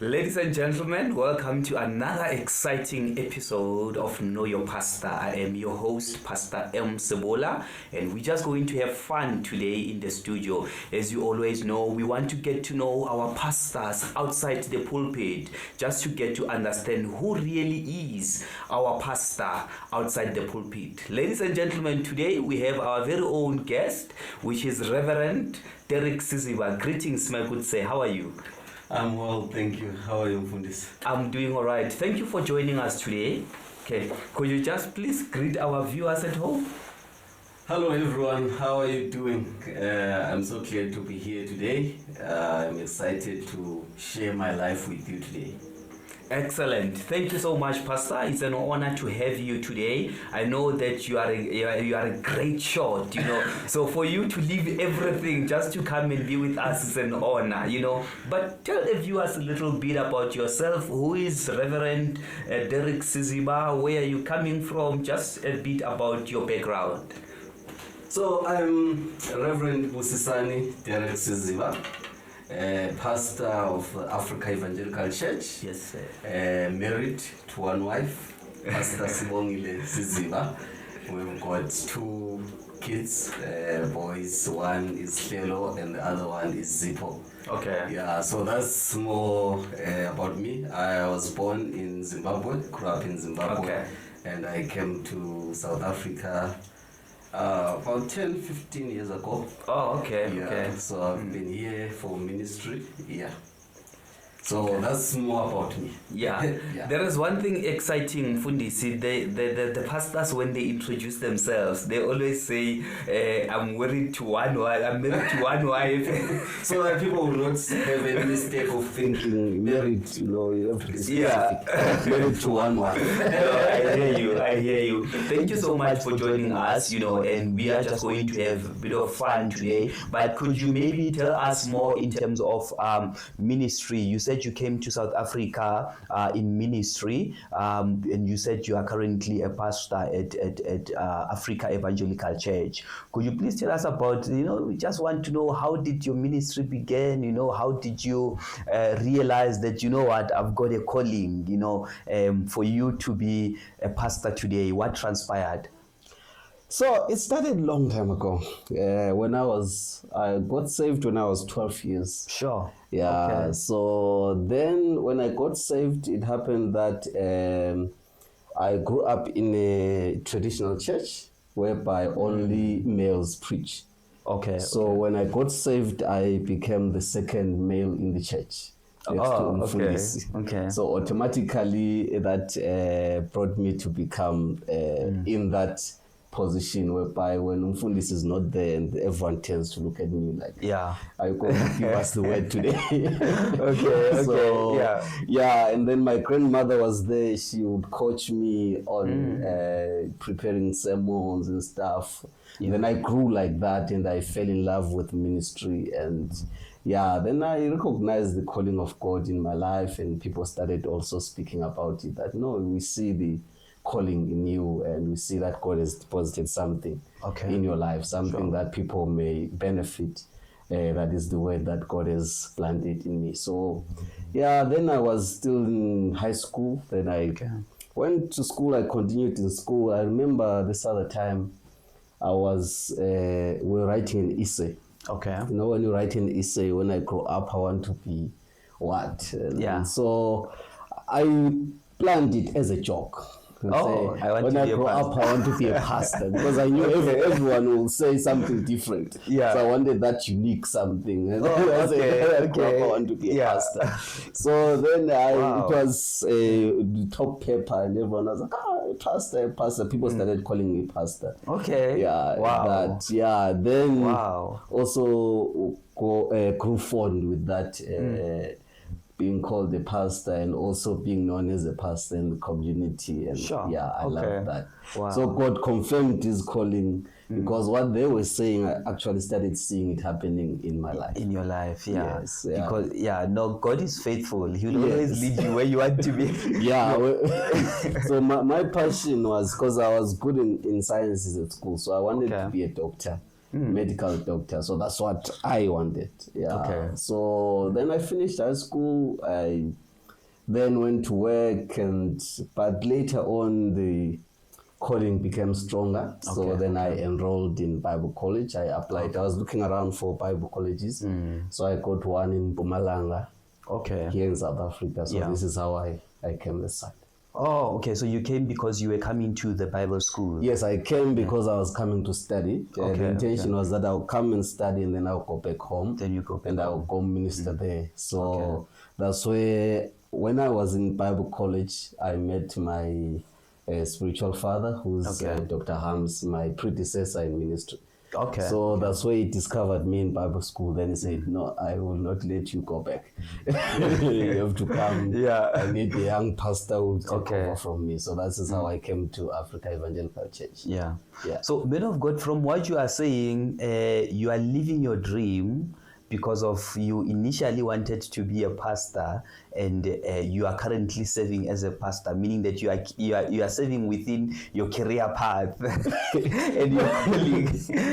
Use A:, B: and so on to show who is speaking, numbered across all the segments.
A: Ladies and gentlemen, welcome to another exciting episode of Know Your Pastor. I am your host, Pastor M. Sebola, and we're just going to have fun today in the studio. As you always know, we want to get to know our pastors outside the pulpit, just to get to understand who really is our pastor outside the pulpit. Ladies and gentlemen, today we have our very own guest, which is Rev D Siziba. Greetings, my good sir. How are you?
B: I'm well, thank you. How are you, Fundis?
A: I'm doing all right. Thank you for joining us today. Okay, could you just please greet our viewers at home?
B: Hello, everyone. How are you doing? I'm so glad to be here today. I'm excited to share my life with you today.
A: Excellent. Thank you so much, Pastor. It's an honor to have you today. I know that you are a great shot, So for you to leave everything just to come and be with us is an honor, But tell the viewers a little bit about yourself. Who is Reverend D Siziba? Where are you coming from? Just a bit about your background.
B: So I'm Reverend D Siziba, pastor of Africa Evangelical Church.
A: Yes, sir.
B: Married to one wife, Pastor Sibongile Siziba. We've got two kids, boys. One is Hlelo and the other one is Zippo.
A: Okay.
B: Yeah, so that's more about me. I was born in Zimbabwe, grew up in Zimbabwe,
A: okay.
B: And I came to South Africa about 10-15 years ago.
A: Oh, okay.
B: Yeah,
A: okay.
B: So I've been here for ministry. Yeah. So that's more about me.
A: Yeah.
B: Yeah.
A: There is one thing exciting, Fundisi. The pastors, when they introduce themselves, they always say, I'm married to one wife. I'm married to one wife.
B: So that people will not have any mistake of thinking married, you have to be specific. Married to one wife.
A: I hear you. Thank you so much for joining us, and we are just going to have a bit of fun today. But could you maybe tell us more in terms of ministry? You said you came to South Africa in ministry, and you said you are currently a pastor at Africa Evangelical Church. Could you please tell us about, we just want to know, how did your ministry begin? How did you realize that, what, I've got a calling, for you to be a pastor today? What transpired?
B: So it started a long time ago. When I got saved when I was 12 years.
A: Sure.
B: Yeah.
A: Okay.
B: So then when I got saved, it happened that I grew up in a traditional church whereby only males preach.
A: Okay.
B: So when I got saved, I became the second male in the church.
A: Okay.
B: So automatically that brought me to become in that position whereby when Umfundisi is not there and everyone tends to look at me like, are you going to give us the word today? And then my grandmother was there. She would coach me on preparing sermons and stuff. And then I grew like that and I fell in love with ministry, and then I recognized the calling of God in my life, and people started also speaking about it, that no, we see the calling in you, and we see that God has deposited something in your life, something that people may benefit. That is the word that God has planted in me. So then I was still in high school. Then I went to school. I continued in school. I remember this other time I was we were writing an essay.
A: Okay.
B: When you write an essay, when I grow up I want to be what? So I planned it as a joke.
A: When I grow
B: up, I want to be a pastor, because I knew everyone will say something different.
A: Yeah.
B: So I wanted that unique something. I want to be a pastor. So then it was the top paper, and everyone was like, pastor. People started calling me pastor.
A: Okay.
B: Yeah.
A: Wow.
B: Then also grew fond with that. Being called a pastor and also being known as a pastor in the community, and I love that.
A: Wow.
B: So God confirmed his calling, because what they were saying, I actually started seeing it happening in my life.
A: In your life,
B: Yes.
A: Because God is faithful. He will always lead you where you want to be.
B: So my passion was, because I was good in sciences at school, so I wanted to be a doctor. Medical doctor, so that's what I wanted. So then I finished high school. I then went to work, but later on the calling became stronger. So then I enrolled in Bible college. I applied. I was looking around for Bible colleges. So I got one in Mpumalanga, here in South Africa. So this is how I came this side.
A: Oh, okay. So you came because you were coming to the Bible school?
B: Yes, I came because I was coming to study. The intention was that I'll come and study and then I'll go back home.
A: Then you go back
B: and I'll go minister there. So that's where, when I was in Bible college, I met my spiritual father, who's Dr. Hams, my predecessor in ministry. So that's why he discovered me in Bible school. Then he said, no, I will not let you go back. You have to come. I need a young pastor who will take over from me. So that is how I came to Africa Evangelical Church.
A: So, men of God, from what you are saying, you are living your dream because of you initially wanted to be a pastor, and you are currently serving as a pastor, meaning that you are serving within your career path and your calling.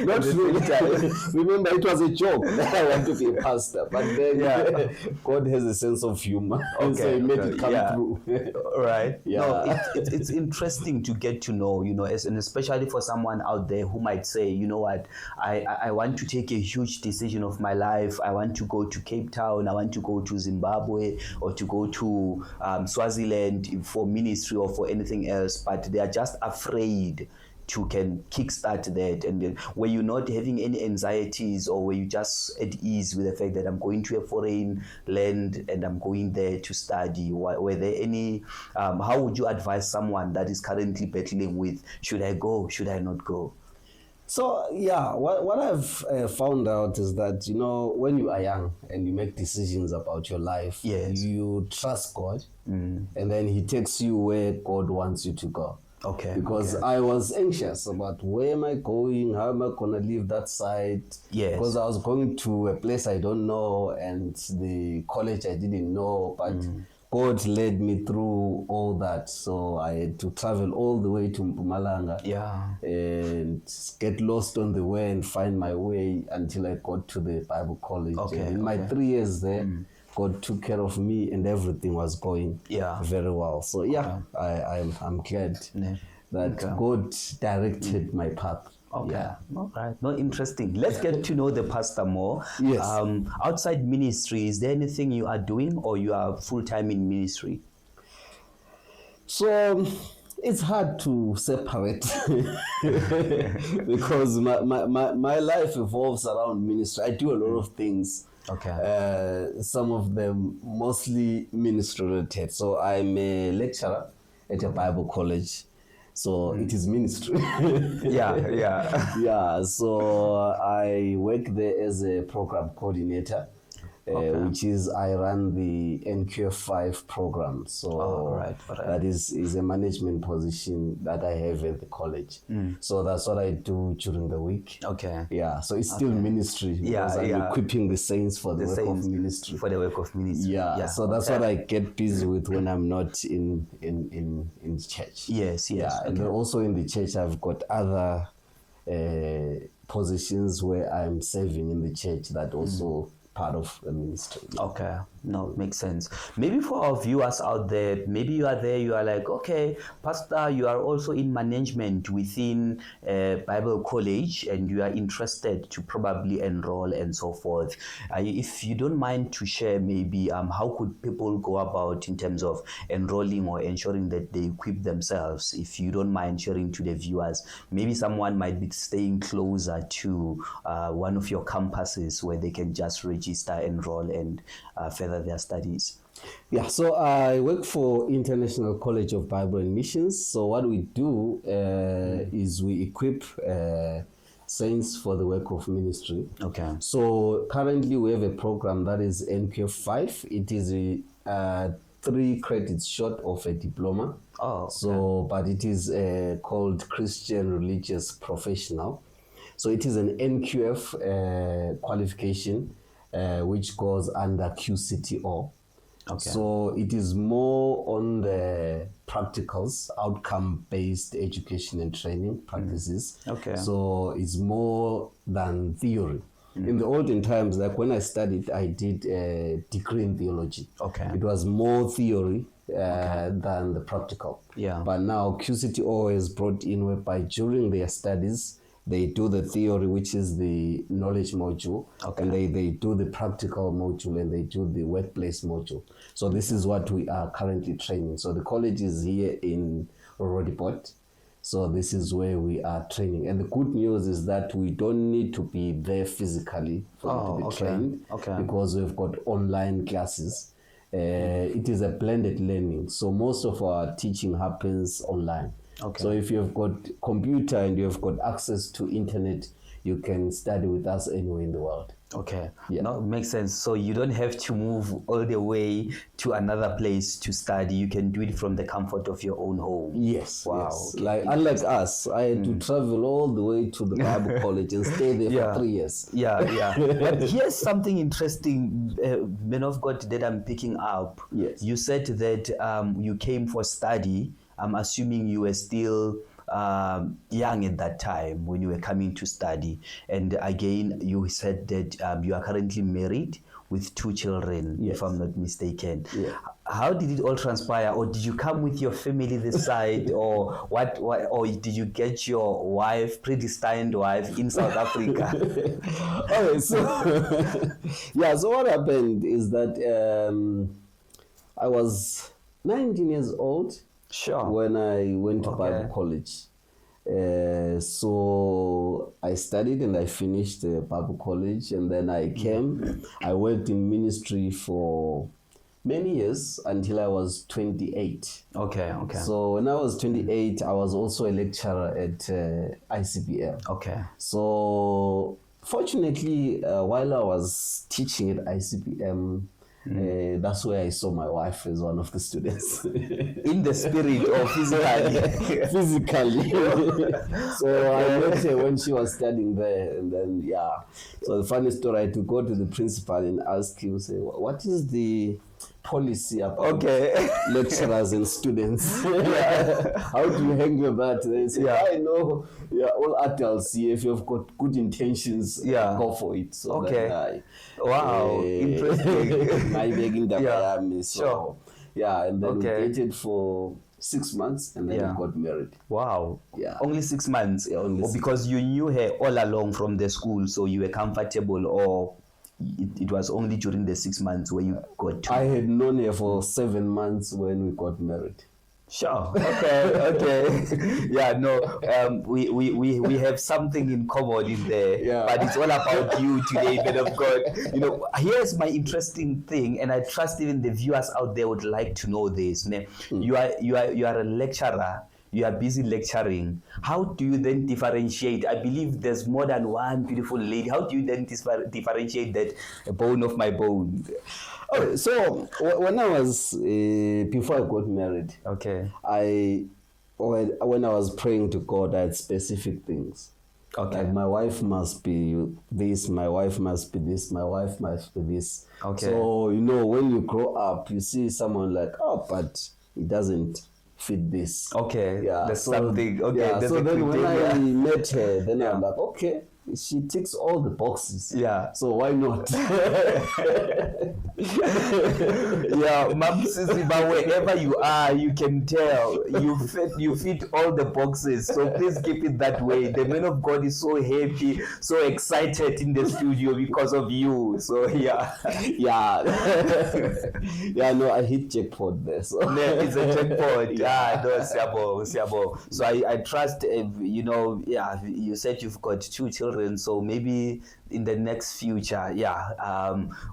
B: Not really. Remember, it was a joke that I want to be a pastor, but then God has a sense of humor, so He made it come through.
A: Right. No, it's interesting to get to know, and especially for someone out there who might say, you know what, I want to take a huge decision of my life. I want to go to Cape Town. I want to go to Zimbabwe, or to go to Swaziland for ministry or for anything else, but they are just afraid to can kickstart that. And then were you not having any anxieties, or were you just at ease with the fact that I'm going to a foreign land and I'm going there to study? Were there any, how would you advise someone that is currently battling with, should I go, should I not go?
B: So what I've found out is that, when you are young and you make decisions about your life, you trust God, and then He takes you where God wants you to go. Because I was anxious about, where am I going? How am I going to leave that side? Because I was going to a place I don't know, and the college I didn't know, but God led me through all that. So I had to travel all the way to Mpumalanga and get lost on the way and find my way until I got to the Bible college. And in my 3 years there, God took care of me and everything was going very well. So I'm glad that God directed my path.
A: All right. No, interesting. Let's get to know the pastor more. Outside ministry, is there anything you are doing, or you are full-time in ministry?
B: So it's hard to separate because my life evolves around ministry. I do a lot of things. Some of them mostly ministry related. So I'm a lecturer at a Bible college. So it is ministry. So I work there as a program coordinator, which is, I run the NQF5 program. So that is a management position that I have at the college. So that's what I do during the week. So it's still ministry, because I'm equipping the saints for the work of ministry. So that's what I get busy with when I'm not in church. And then also in the church, I've got other positions where I'm serving in the church that also part of the ministry.
A: No, makes sense. Maybe for our viewers out there, maybe you are there, you are like, okay, Pastor, you are also in management within Bible college, and you are interested to probably enroll and so forth. If you don't mind to share, maybe how could people go about in terms of enrolling or ensuring that they equip themselves? If you don't mind sharing to the viewers, maybe someone might be staying closer to one of your campuses where they can just register, enroll, and further their studies.
B: So I work for International College of Bible and Missions. So what we do is we equip saints for the work of ministry. So currently we have a program that is NQF5. It is a 3 credits short of a diploma. But it is called Christian Religious Professional. So it is an NQF qualification, which goes under QCTO. So it is more on the practicals, outcome-based education and training practices. So it's more than theory. In the olden times, like when I studied, I did a degree in theology. It was more theory than the practical.
A: Yeah.
B: But now QCTO is brought in whereby during their studies, they do the theory, which is the knowledge module, and they do the practical module, and they do the workplace module. So this is what we are currently training. So the college is here in Rodiport. So this is where we are training. And the good news is that we don't need to be there physically for you to be trained, because we've got online classes. It is a blended learning. So most of our teaching happens online. So if you've got computer and you've got access to internet, you can study with us anywhere in the world.
A: No, makes sense. So you don't have to move all the way to another place to study. You can do it from the comfort of your own home.
B: Yes. Like unlike us, I had to travel all the way to the Bible college and stay there for 3 years.
A: But here's something interesting, man of God, that I'm picking up. You said that you came for study. I'm assuming you were still young at that time when you were coming to study. And again, you said that you are currently married with 2 children, if I'm not mistaken. How did it all transpire? Or did you come with your family this side? Or what? Or did you get your wife, predestined wife, in South Africa?
B: So what happened is that I was 19 years old when I went to Bible college. So I studied and I finished Bible college, and then I came. I worked in ministry for many years until I was 28. So when I was 28, I was also a lecturer at ICBM. So fortunately, while I was teaching at ICBM, that's where I saw my wife as one of the students.
A: In the spirit or physically?
B: Physically. So I met her when she was studying there, and then so the funny story, I had to go to the principal and ask him, say, what is the policy about lecturers and students? How do you hang with that? They say, I know, all adults here, if you've got good intentions, go for it. So
A: interesting.
B: I begging the so and then we dated for 6 months, and then we got married.
A: Only 6 months? Because you knew her all along from the school, so you were comfortable, or it was only during the 6 months where you got to?
B: I had known her for 7 months when we got married.
A: We have something in common in there, but it's all about you today, man of God. Here's my interesting thing, and I trust even the viewers out there would like to know this. You are a lecturer. You are busy lecturing. How do you then differentiate? I believe there's more than one beautiful lady. How do you then differentiate that a bone of my bone?
B: So when I was before I got married, when I was praying to God, I had specific things. Like my wife must be this, my wife must be this, my wife must be this. So when you grow up, you see someone like, but it doesn't fit this.
A: There's something.
B: So then when I met her, then I'm like, she ticks all the boxes. So why not?
A: Ma'am Siziba, wherever you are, you can tell you fit all the boxes. So please keep it that way. The man of God is so happy, so excited in the studio because of you. So
B: I hit jackpot there. So
A: it's a jackpot. So I trust. You said you've got 2 children. So maybe in the next future,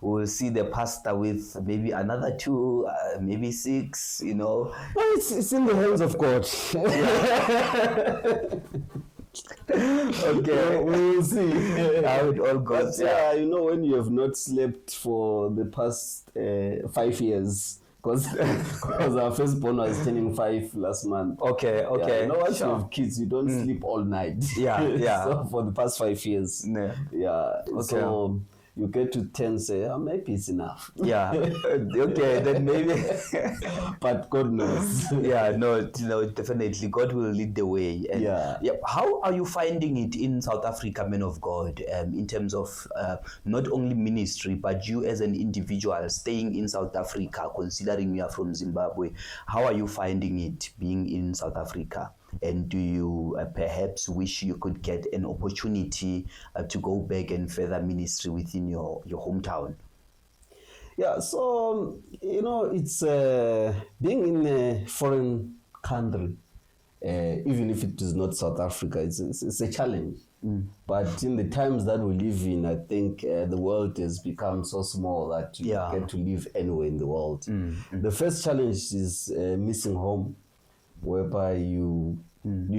A: we'll see the pastor with maybe another 2, maybe 6.
B: Well, it's in the hands of God. We'll see
A: how it all goes.
B: But, when you have not slept for the past 5 years. Because our firstborn was turning 5 last month. Once you have kids, you don't sleep all night. So for the past 5 years. So you get to 10, say, oh, maybe it's enough.
A: Yeah. Okay, then maybe.
B: But God knows.
A: Yeah, no, definitely. God will lead the way. And
B: Yeah.
A: How are you finding it in South Africa, men of God, in terms of not only ministry, but you as an individual staying in South Africa, considering you are from Zimbabwe? How are you finding it being in South Africa? And do you perhaps wish you could get an opportunity to go back and further ministry within your hometown?
B: Yeah, so, it's being in a foreign country, even if it is not South Africa, it's a challenge. But in the times that we live in, I think the world has become so small that you get to live anywhere in the world. The first challenge is missing home, whereby you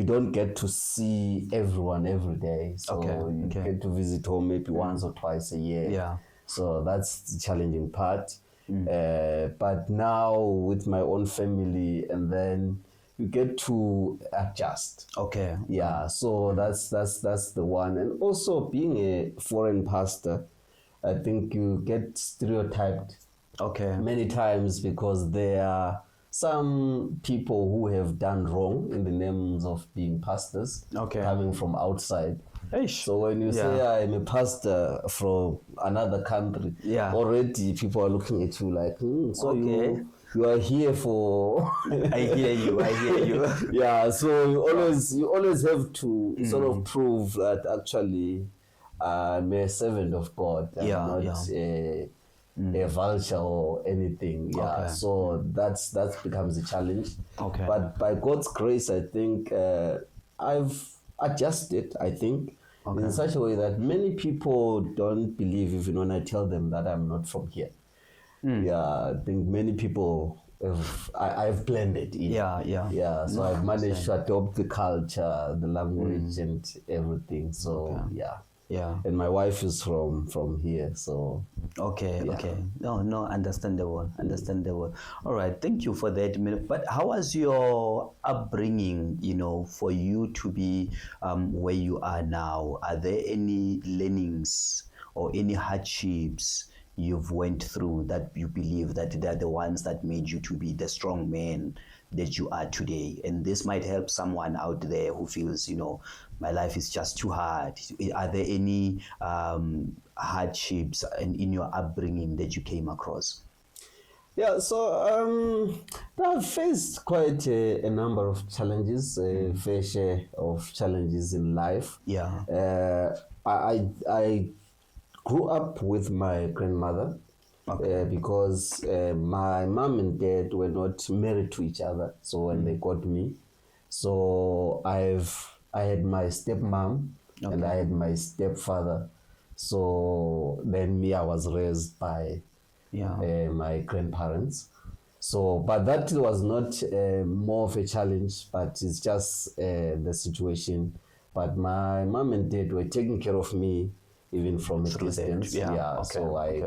B: don't get to see everyone every day. So you get to visit home maybe once or twice a year.
A: Yeah.
B: So that's the challenging part. But now with my own family, and then you get to adjust.
A: Okay.
B: Yeah. So that's the one. And also being a foreign pastor, I think you get stereotyped.
A: Okay.
B: Many times, because there are some people who have done wrong in the names of being pastors, coming from outside. So when you say I'm a pastor from another country, already people are looking at you like, so you are here for.
A: I hear you.
B: Yeah. So you always have to sort of prove that actually I'm a servant of God. I'm not a vulture or anything. Yeah. So that becomes a challenge.
A: Okay.
B: But by God's grace, I think I've adjusted, I think, in such a way that many people don't believe even when I tell them that I'm not from here. Yeah, I think many people I've blended in. Yeah. So I've managed to adopt the culture, the language, and everything. So yeah. And my wife is from here, so.
A: Okay. No, understandable. All right, thank you for that. But how was your upbringing, for you to be where you are now? Are there any learnings or any hardships you've went through that you believe that they're the ones that made you to be the strong man that you are today? And this might help someone out there who feels, my life is just too hard. Are there any hardships in your upbringing that you came across?
B: Yeah, so I've faced quite a number of challenges, a fair share of challenges in life.
A: Yeah.
B: I grew up with my grandmother. Because my mom and dad were not married to each other. So when they got me, so I had my stepmom and I had my stepfather. So then I was raised by my grandparents. So, but that was not more of a challenge, but it's just the situation. But my mom and dad were taking care of me even from a distance. So I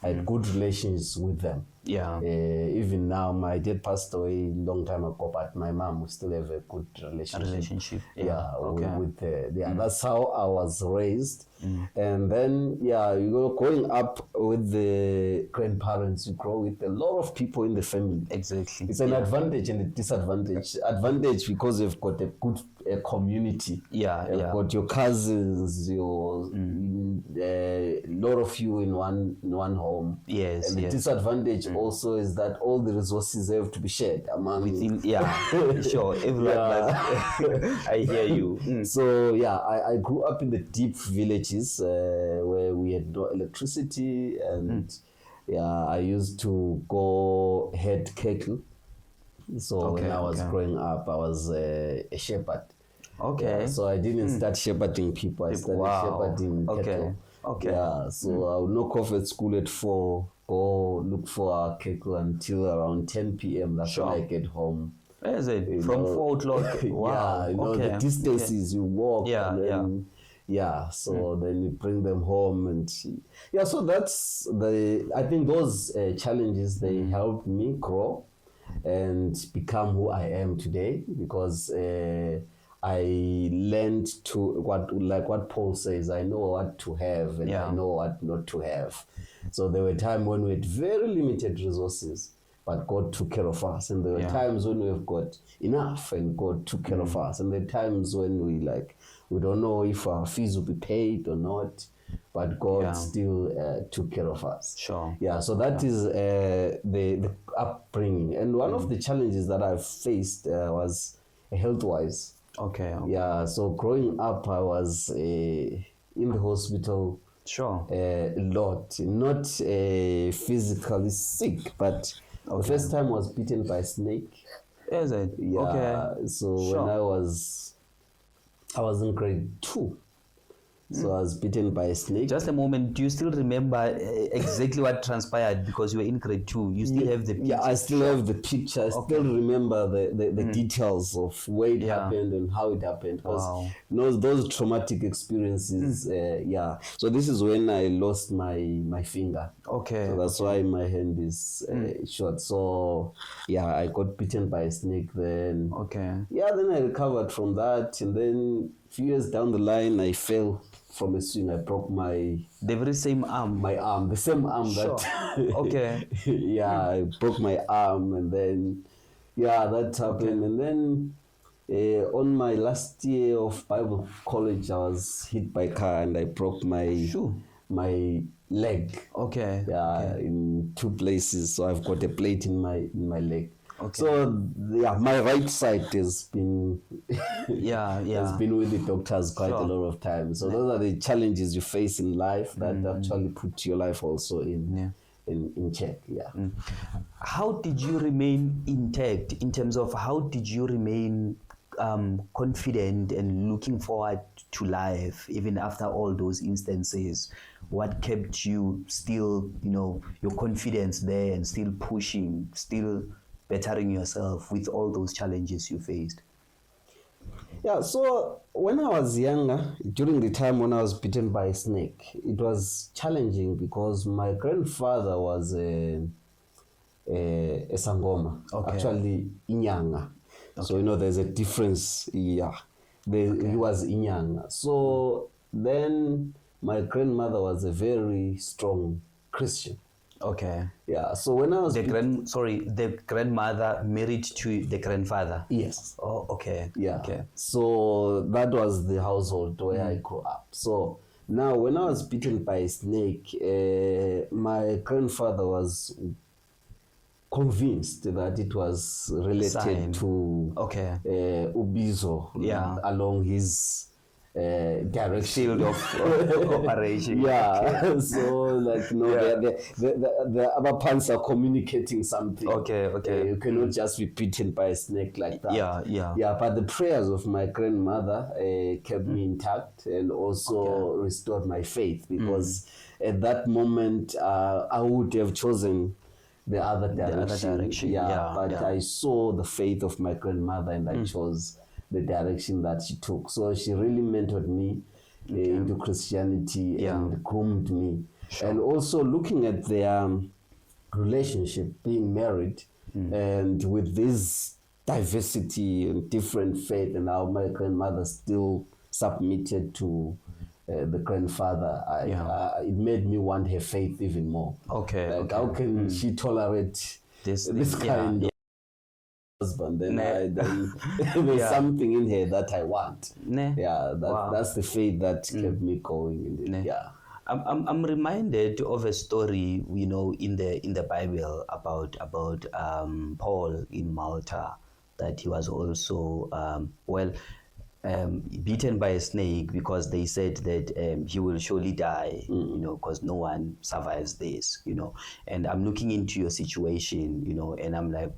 B: had good relations with them. Even now, my dad passed away a long time ago, but my mom, we still have a good relationship. With that's how I was raised. And then growing up with the grandparents, you grow with a lot of people in the family.
A: Exactly.
B: It's an advantage and a disadvantage. Advantage because you've got a good community. You've got your cousins, your lot of you in one home.
A: Yes.
B: And the disadvantage also is that all the resources have to be shared among.
A: Sure. Everyone must. I hear you.
B: So I grew up in the deep villages where we had no electricity, and I used to go head cattle. So when I was growing up, I was a shepherd. So I didn't start shepherding people. I started shepherding cattle. So I would knock off at school at 4, go look for our cattle until around 10 p.m. That's when I get home.
A: Where is it? From 4 o'clock? Wow.
B: The distances you walk. So then you bring them home, and so that's I think those challenges, they helped me grow and become who I am today, because I learned to what Paul says, I know what to have and I know what not to have. So there were times when we had very limited resources, but God took care of us. And there were times when we've got enough and God took care of us. And there are times when we don't know if our fees will be paid or not, but God still took care of us.
A: Sure.
B: Yeah, so that is the upbringing. And one of the challenges that I've faced was health-wise.
A: Okay.
B: Yeah, so growing up, I was in the hospital a lot. Not physically sick, but the first time I was bitten by a snake.
A: Is it?
B: Yeah,
A: okay.
B: So when I was in grade 2. So I was bitten by a snake.
A: Just a moment, do you still remember exactly what transpired because you were in grade 2? You still have the picture?
B: Yeah, I still have the picture. I still remember the details of where it happened and how it happened. Because those traumatic experiences, So this is when I lost my finger.
A: Okay.
B: So that's why my hand is short. So I got bitten by a snake then.
A: Okay.
B: Yeah, then I recovered from that. And then a few years down the line, I fell from a swing. I broke the
A: very same arm.
B: My arm, the same arm that.
A: Okay.
B: I broke my arm, and then that happened. And then on my last year of Bible college, I was hit by a car and I broke my leg.
A: Okay.
B: In 2 places. So I've got a plate in my leg.
A: Okay.
B: So my right side has been has been with the doctors quite a lot of times. So those are the challenges you face in life that actually put your life also in check.
A: How did you remain intact in terms of how did you remain confident and looking forward to life even after all those instances? What kept you still, your confidence there and still pushing, still bettering yourself with all those challenges you faced?
B: Yeah, so when I was younger, during the time when I was bitten by a snake, it was challenging because my grandfather was a Sangoma, actually Inyanga. So, there's a difference. He was Inyanga. So then my grandmother was a very strong Christian.
A: Okay.
B: Yeah. So when I was
A: the grandmother married to the grandfather.
B: Yes.
A: Oh, okay.
B: Yeah.
A: Okay.
B: So that was the household where I grew up. So now when I was bitten by a snake, my grandfather was convinced that it was related to Ubizo along his direction
A: field of operation.
B: So the other parts are communicating something.
A: Okay.
B: You cannot just be bitten by a snake like that. But the prayers of my grandmother kept me intact and also restored my faith, because at that moment I would have chosen the other direction. But I saw the faith of my grandmother and I chose the direction that she took. So she really mentored me into Christianity and groomed me. And also looking at their relationship, being married, and with this diversity and different faith, and how my grandmother still submitted to the grandfather, it made me want her faith even more. How can she tolerate this kind of husband? Then there's something in her that I want. That's the faith that kept me going.
A: I'm reminded of a story, in the Bible about Paul in Malta, that he was also beaten by a snake because they said that he will surely die, because no one survives this, And I'm looking into your situation, and I'm like,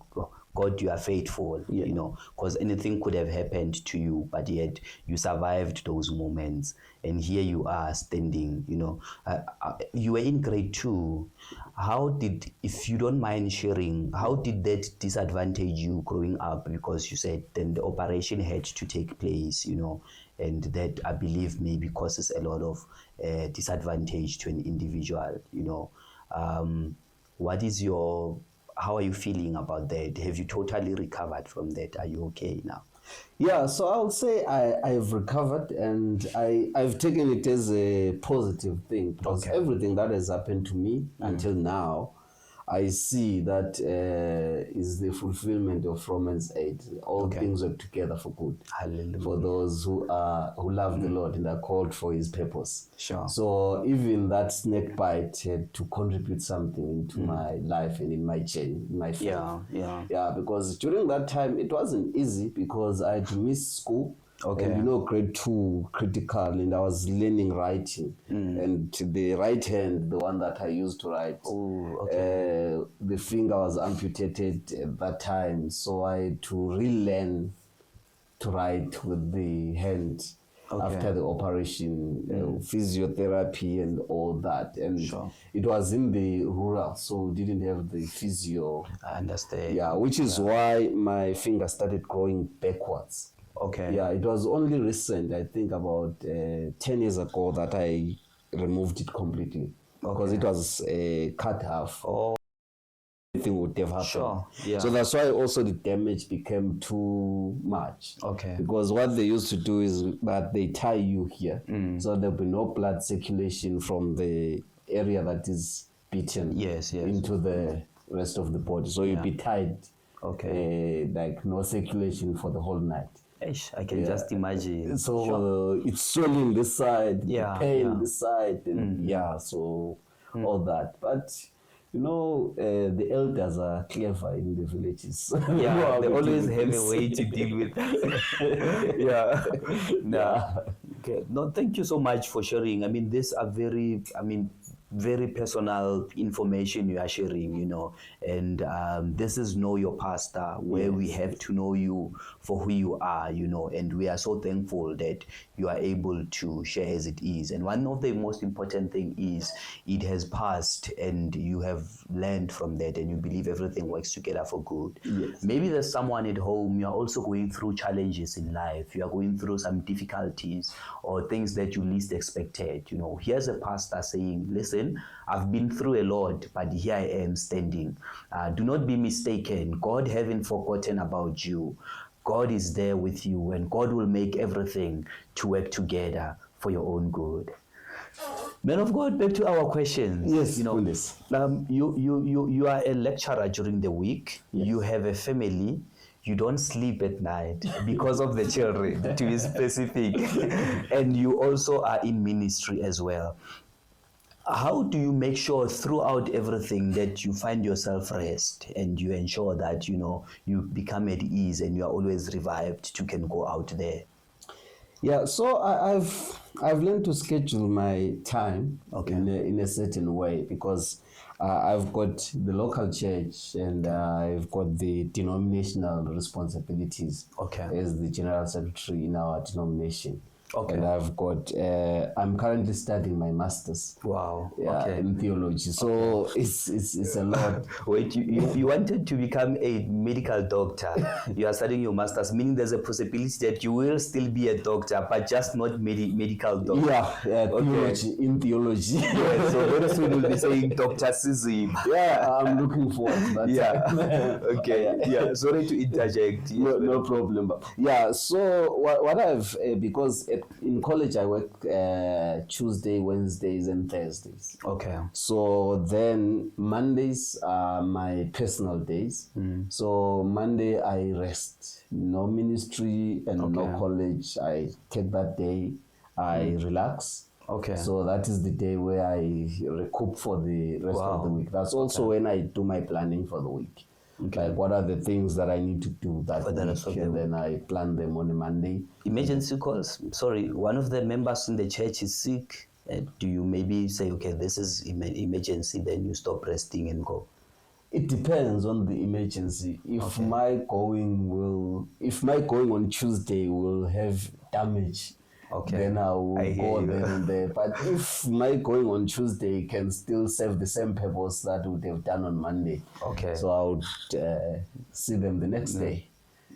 A: God, you are faithful, because anything could have happened to you, but yet you survived those moments. And here you are standing, you were in grade 2. How did, if you don't mind sharing, how did that disadvantage you growing up? Because you said then the operation had to take place, and that I believe maybe causes a lot of disadvantage to an individual, how are you feeling about that? Have you totally recovered from that? Are you okay now?
B: Yeah, so I'll say I've recovered, and I've taken it as a positive thing, because
A: Okay.
B: everything that has happened to me until now, I see that is the fulfillment of Romans 8. All things work together for good.
A: Hallelujah.
B: For those who love the Lord and are called for His purpose.
A: Sure.
B: So even that snake bite had to contribute something into my life and in my chain, in my faith. Yeah, because during that time it wasn't easy, because I had to miss school.
A: Okay.
B: And grade 2 critical, and I was learning writing, and the right hand, the one that I used to write, the finger was amputated at that time, so I had to relearn to write with the hand after the operation, physiotherapy and all that, and it was in the rural, so we didn't have the physio.
A: I understand.
B: Yeah, which is why my finger started growing backwards.
A: Okay.
B: Yeah, it was only recent, I think about 10 years ago, that I removed it completely, because it was cut half.
A: Oh.
B: Everything would have happened.
A: Sure. Yeah.
B: So that's why also the damage became too much.
A: Okay.
B: Because what they used to do is that they tie you here, so there'll be no blood circulation from the area that is beaten into the rest of the body. So you'll be tied.
A: Okay.
B: Like no circulation for the whole night.
A: I can just imagine.
B: So it's swelling this side, pain this side, and so all that. But the elders are clever in the villages.
A: Yeah, they always have a way to deal with that. Okay. No, thank you so much for sharing. I mean, these are very personal information you are sharing, and this is Know Your Pastor, where we have to know you for who you are, and we are so thankful that you are able to share as it is. And one of the most important thing is it has passed, and you have learned from that, and you believe everything works together for good.
B: Yes.
A: Maybe there's someone at home, you're also going through challenges in life, you are going through some difficulties or things that you least expected. Here's a pastor saying, listen, I've been through a lot, but here I am standing. Do not be mistaken. God haven't forgotten about you. God is there with you, and God will make everything to work together for your own good. Men of God, back to our questions.
B: Yes,
A: you are a lecturer during the week. Yes. You have a family. You don't sleep at night because of the children, to be specific. And you also are in ministry as well. How do you make sure throughout everything that you find yourself rest, and you ensure that you become at ease and you are always revived to can go out there?
B: Yeah, so I've learned to schedule my time in a certain way, because I've got the local church, and I've got the denominational responsibilities as the general secretary in our denomination. Okay. And I've got, I'm currently studying my master's.
A: Wow.
B: In theology. So it's a lot.
A: Wait, you wanted to become a medical doctor. You are studying your master's, meaning there's a possibility that you will still be a doctor, but just not medical doctor.
B: Theology, in theology.
A: Yeah, so very soon we'll be saying Dr. Siziba.
B: Yeah, I'm looking forward to that.
A: Sorry to interject.
B: No problem. Yeah, so what I've, because in college I work Tuesday, Wednesdays and Thursdays.
A: Okay.
B: So then Mondays are my personal days. So Monday I rest. No ministry and no college. I take that day. I relax.
A: Okay.
B: So that is the day where I recoup for the rest of the week. That's also when I do my planning for the week. Okay. Like what are the things that I need to do that week, and then I plan them on a Monday.
A: Emergency calls. Sorry, one of the members in the church is sick. Do you maybe say, okay, this is emergency, then you stop resting and go?
B: It depends on the emergency. If my going on Tuesday will have damage, then I will go there and there. But if my going on Tuesday can still serve the same purpose that would have done on Monday, so I would see them the next day.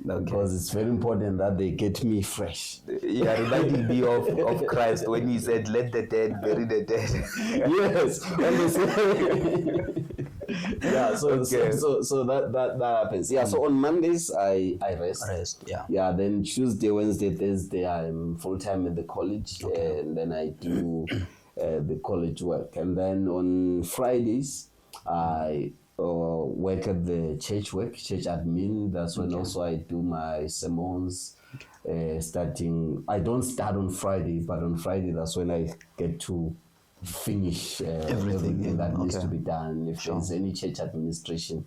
B: Because it's very important that they get me fresh.
A: Yeah, reminding me of Christ when he said, let the dead bury the dead.
B: Yes. Yeah, so that happens. Yeah, so on Mondays I rest. Yeah, then Tuesday, Wednesday, Thursday I'm full time at the college, and then I do the college work, and then on Fridays I work at the church admin. That's when also I do my sermons. Starting, I don't start on Friday, but on Friday that's when I get to finish everything that needs to be done. If there's any church administration,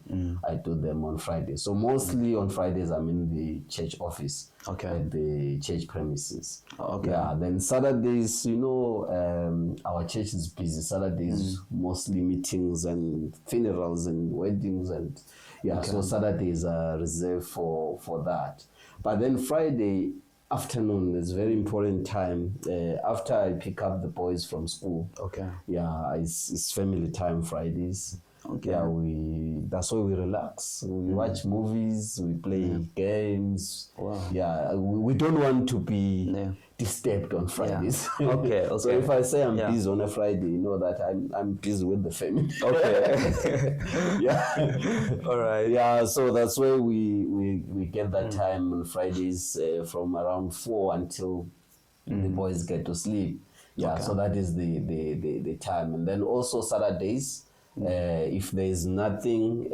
B: I do them on Friday. So mostly on Fridays I'm in the church office at the church premises. Yeah, then Saturdays, our church is busy. Saturdays mostly meetings and funerals and weddings, and so Saturdays are reserved for that. But then Friday afternoon is very important time. After I pick up the boys from school, it's family time Fridays. That's why we relax. We watch movies, we play games. We don't want to be disturbed on Fridays. So if I say I'm busy on a Friday, you know that I'm busy with the family. All right. So that's why we get that time on Fridays from around 4 until the boys get to sleep. So that is the time. And then also Saturdays, if there's nothing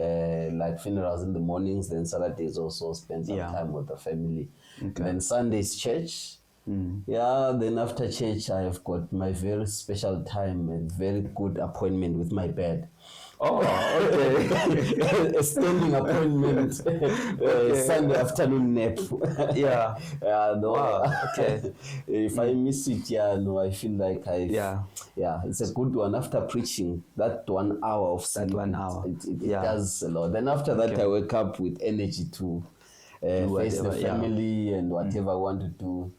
B: like funerals in the mornings, then Saturdays also spend some time with the family. Then Sundays church. Then after church I have got my very special time and very good appointment with my bed. A standing appointment. Sunday afternoon nap. If I miss it, I feel like it's a good one. After preaching, that 1 hour of sleep, it does a lot. Then after that I wake up with energy to face the family and whatever I want to do.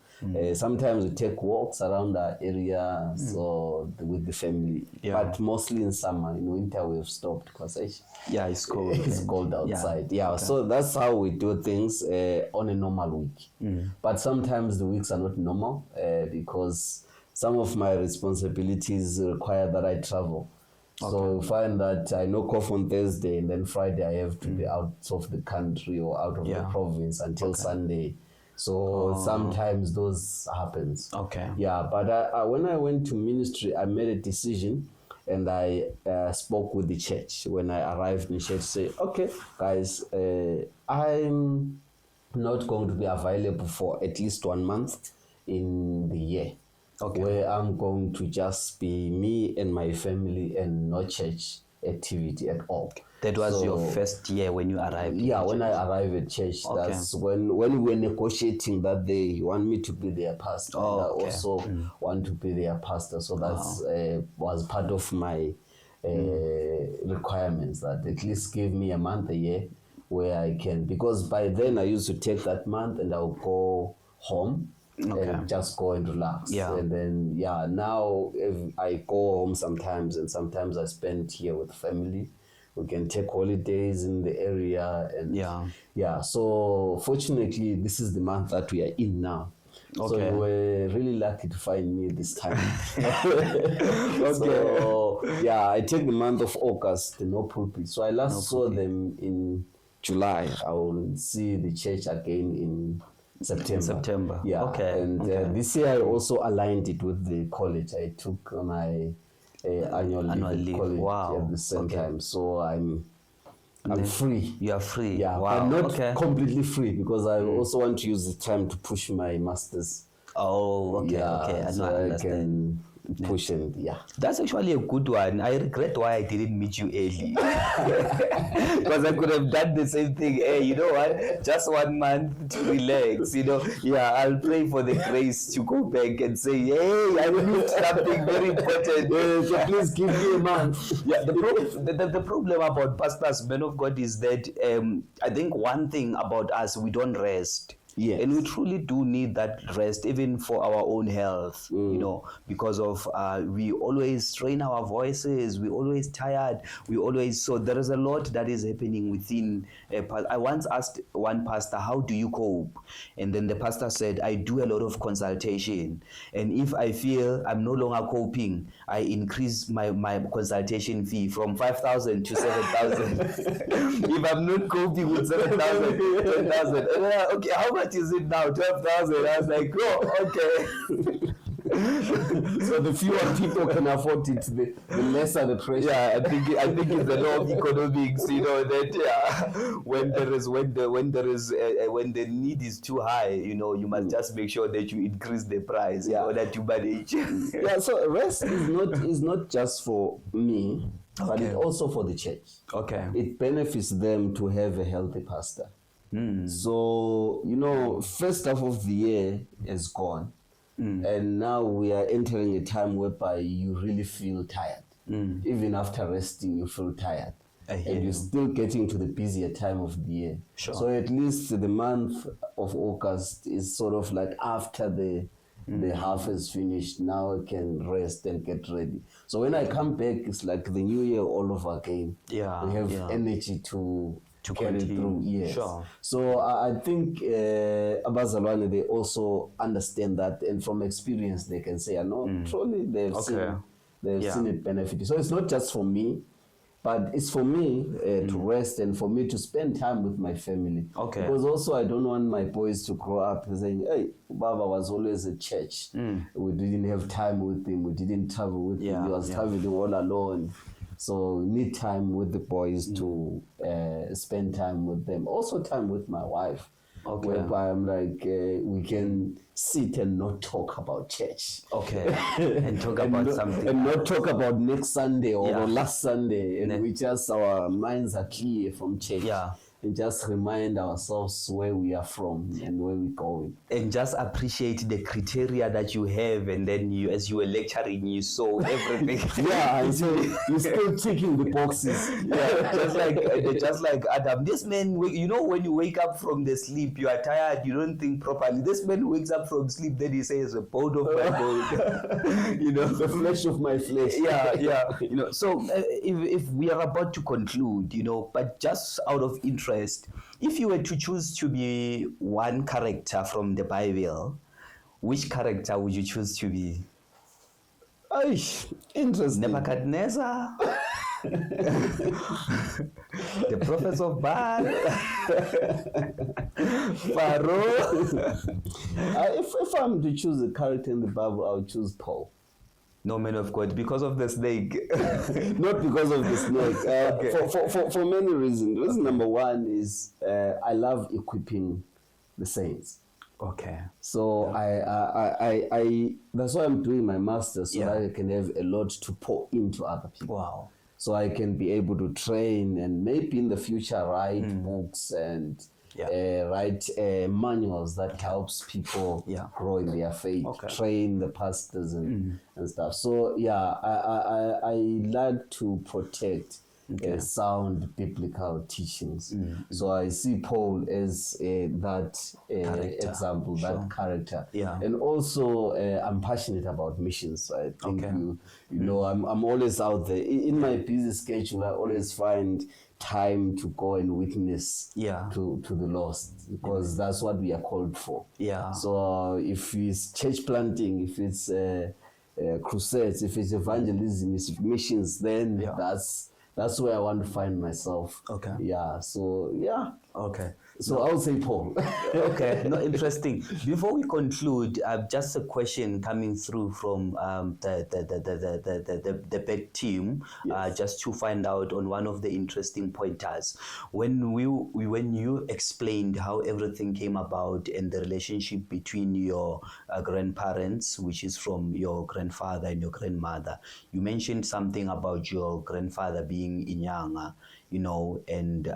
B: Sometimes we take walks around our area with the family, but mostly in summer. In winter we have stopped because it's cold. It's cold outside. So that's how we do things on a normal week. But sometimes the weeks are not normal because some of my responsibilities require that I travel. So you find that I knock off on Thursday, and then Friday I have to be out of the country or out of the province until Sunday. So sometimes those happens. But when I went to ministry, I made a decision, and I spoke with the church when I arrived in church. Say, okay, guys, I'm not going to be available for at least 1 month in the year, where I'm going to just be me and my family and no church activity at all.
A: That was your first year when you arrived?
B: When I arrived at church, that's when we were negotiating that they want me to be their pastor. And I also want to be their pastor. So that was part of my requirements, that at least give me a month a year where I can, because by then I used to take that month and I'll go home and just go and relax. And then now if I go home sometimes, and sometimes I spend here with family. We can take holidays in the area, and so fortunately this is the month that we are in now. So you were really lucky to find me this time. So I take the month of August, no pulpit. So I last saw them in July. I will see the church again in September. And this year I also aligned it with the college. I took my annual leave college at the same time. So I'm free.
A: You are free.
B: But not completely free, because I also want to use the time to push my masters.
A: So
B: I can push and
A: That's actually a good one. I regret why I didn't meet you early. Because I could have done the same thing. Hey, you know what? Just 1 month to relax. I'll pray for the grace to go back and say, hey, I missed something very important.
B: So please give me a month.
A: The problem about pastors, men of God, is that I think one thing about us, we don't rest.
B: Yes.
A: And we truly do need that rest, even for our own health, you know, because of we always strain our voices, we always tired, so there is a lot that is happening within I once asked one pastor, how do you cope? And then the pastor said, I do a lot of consultation, and if I feel I'm no longer coping, I increase my consultation fee from 5,000 to 7,000. If I'm not coping with 7,000, 10,000, okay, how much is it now? 12,000. I was like, oh, okay.
B: So the fewer people can afford it, the lesser the pressure.
A: Yeah, I think it's the law of economics, you know, that when the need is too high, you know, you must just make sure that you increase the price in order to manage.
B: Yeah, so rest is not just for me, but it's also for the church.
A: Okay.
B: It benefits them to have a healthy pastor. So, you know, first half of the year is gone. And now we are entering a time whereby you really feel tired. Even after resting, you feel tired. And you're still getting to the busier time of the year.
A: Sure.
B: So at least the month of August is sort of like after the half is finished, now I can rest and get ready. So when I come back, it's like the new year all over again.
A: Yeah,
B: we have energy to carry
A: continue.
B: through. Yes.
A: Sure.
B: So I think Abazalwane, they also understand that, and from experience they can say, I know truly they've seen it benefit. So it's not just for me, but it's for me to rest and for me to spend time with my family.
A: Okay.
B: Because also I don't want my boys to grow up saying, hey, Baba was always at church. We didn't have time with him. We didn't travel with him. He was traveling all alone. So we need time with the boys to spend time with them. Also time with my wife. Okay. Whereby I'm like, we can sit and not talk about church.
A: Okay. And talk about something.
B: And not talk about next Sunday or last Sunday. And we just, our minds are clear from church. Yeah. And just remind ourselves where we are from and where we're going.
A: And just appreciate the criteria that you have, and then you, as you were lecturing, you saw everything.
B: And so you're still ticking the boxes.
A: Just like Adam. This man, you know, when you wake up from the sleep, you are tired, you don't think properly. This man wakes up from sleep, then he says, "A bone of my bone," you know,
B: the flesh of my flesh.
A: You know. So if we are about to conclude, you know, but just out of interest, if you were to choose to be one character from the Bible, which character would you choose to be?
B: Interesting.
A: Nebuchadnezzar? The prophets of Baal? Pharaoh?
B: If I'm to choose a character in the Bible, I would choose Paul.
A: No, man of God, because of the snake.
B: Not because of the snake. For many reasons. Reason number one is I love equipping the saints.
A: Okay.
B: So I that's why I'm doing my master's, so that I can have a lot to pour into other people.
A: Wow.
B: So I can be able to train and maybe in the future write books and write manuals that helps people grow in their faith, train the pastors and stuff. So I like to protect sound biblical teachings. So I see Paul as that example, that character. And also I'm passionate about missions. I think you know, I'm always out there. In my busy schedule, I always find time to go and witness to the lost, because that's what we are called for. So if it's church planting, if it's crusades, if it's evangelism, if it's missions, then that's where I want to find myself. So I would say Paul.
A: No, interesting. Before we conclude, just a question coming through from the bed team, just to find out on one of the interesting pointers. When you explained how everything came about and the relationship between your grandparents, which is from your grandfather and your grandmother, you mentioned something about your grandfather being Inyanga, you know, and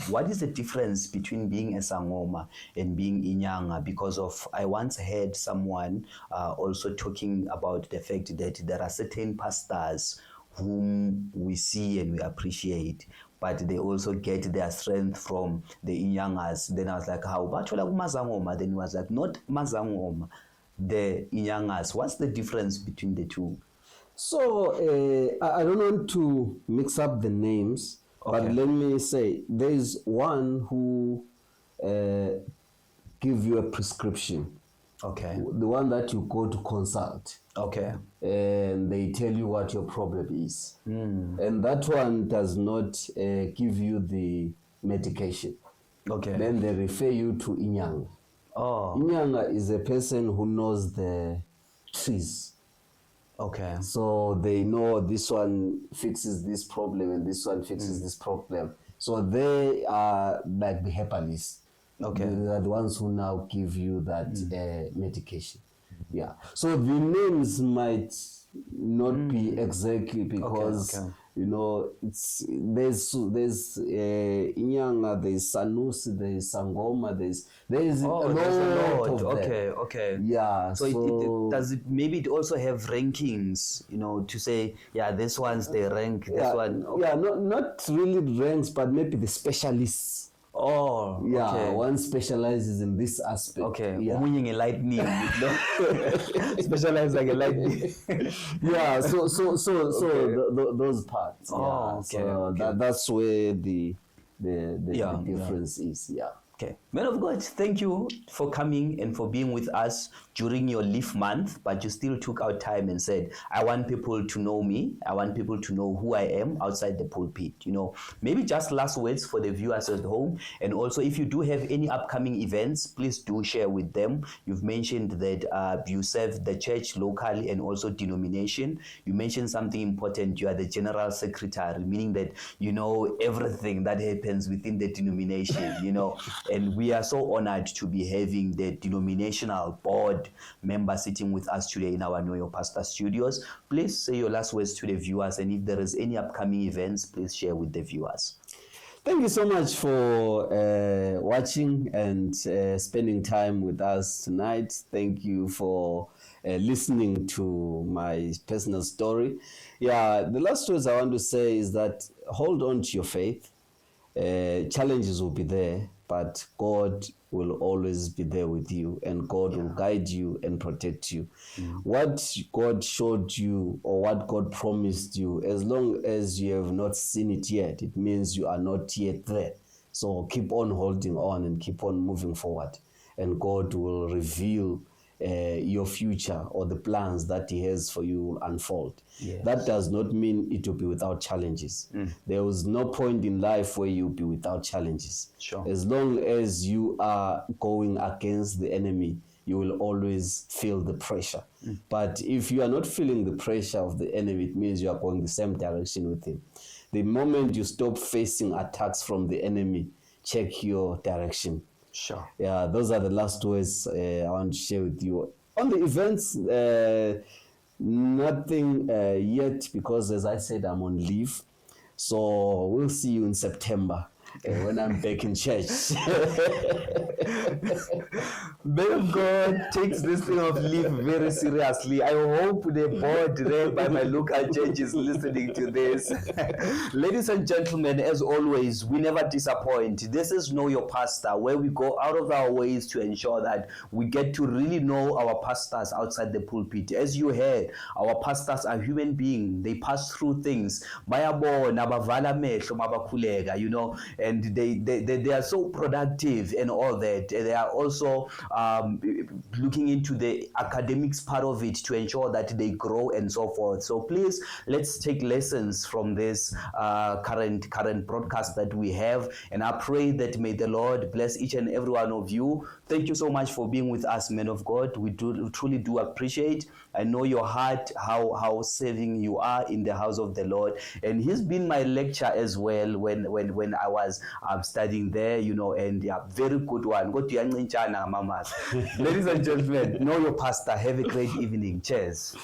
A: what is the difference between being a Sangoma and being Inyanga? Because I once heard someone also talking about the fact that there are certain pastors whom we see and we appreciate, but they also get their strength from the Inyangas. Then I was like, how? Then he was like, not Mazangoma, the Inyangas. What's the difference between the two?
B: So I don't want to mix up the names, but let me say there's one who give you a prescription.
A: Okay.
B: The one that you go to consult.
A: Okay.
B: And they tell you what your problem is. And that one does not give you the medication.
A: Okay.
B: Then they refer you to Inyanga.
A: Oh.
B: Inyanga is a person who knows the trees.
A: Okay.
B: So they know this one fixes this problem and this one fixes this problem. So they are like the herbalists. Okay. They are the ones who now give you that medication. Yeah. So the names might not be exactly because you know there's Inyanga, there's Sanusi, there's Sangoma, there's a lot of them.
A: Okay.
B: Yeah.
A: So does it maybe it also have rankings? You know, to say this one's the rank. This one.
B: Yeah. Not really ranks, but maybe the specialists.
A: Oh,
B: yeah.
A: Okay.
B: One specializes in this aspect.
A: Okay.
B: Yeah.
A: A lightning. Specialize like a lightning.
B: Yeah. So those parts.
A: Oh,
B: yeah.
A: okay.
B: So that's where the difference is. Yeah.
A: Okay. Man of God, thank you for coming and for being with us during your leave month, but you still took out time and said, I want people to know me. I want people to know who I am outside the pulpit. You know, maybe just last words for the viewers at home. And also, if you do have any upcoming events, please do share with them. You've mentioned that you serve the church locally and also denomination. You mentioned something important. You are the general secretary, meaning that you know everything that happens within the denomination, you know. And we are so honored to be having the denominational board member sitting with us today in our Know Your Pastor studios. Please say your last words to the viewers, and if there is any upcoming events, please share with the viewers.
B: Thank you so much for watching and spending time with us tonight. Thank you for listening to my personal story. Yeah, the last words I want to say is that hold on to your faith. Challenges will be there, but God will always be there with you, and God will guide you and protect you. What God showed you or what God promised you, as long as you have not seen it yet, it means you are not yet there. So keep on holding on and keep on moving forward, and God will reveal your future, or the plans that He has for you will unfold. Yes. That does not mean it will be without challenges. There was no point in life where you'll be without challenges. Sure. As long as you are going against the enemy, you will always feel the pressure. But if you are not feeling the pressure of the enemy, it means you are going the same direction with him. The moment you stop facing attacks from the enemy, check your direction. Sure. Yeah, those are the last words I want to share with you. On the events, nothing yet, because as I said, I'm on leave. So we'll see you in September when I'm back in church.
A: Man of God takes this thing of leave very seriously. I hope the board led by my local church is listening to this. Ladies and gentlemen, as always, we never disappoint. This is Know Your Pastor, where we go out of our ways to ensure that we get to really know our pastors outside the pulpit. As you heard, our pastors are human beings. They pass through things. You know, and they are so productive and all that. They are also looking into the academics part of it to ensure that they grow and so forth. So please, let's take lessons from this current broadcast that we have, and I pray that may the Lord bless each and every one of you. Thank you so much for being with us, men of God. We truly do appreciate. I know your heart, how serving you are in the house of the Lord, and he's been my lecturer as well when I was studying there, you know, and yeah, very good one. Go to mamas. Ladies and gentlemen, Know Your Pastor. Have a great evening. Cheers.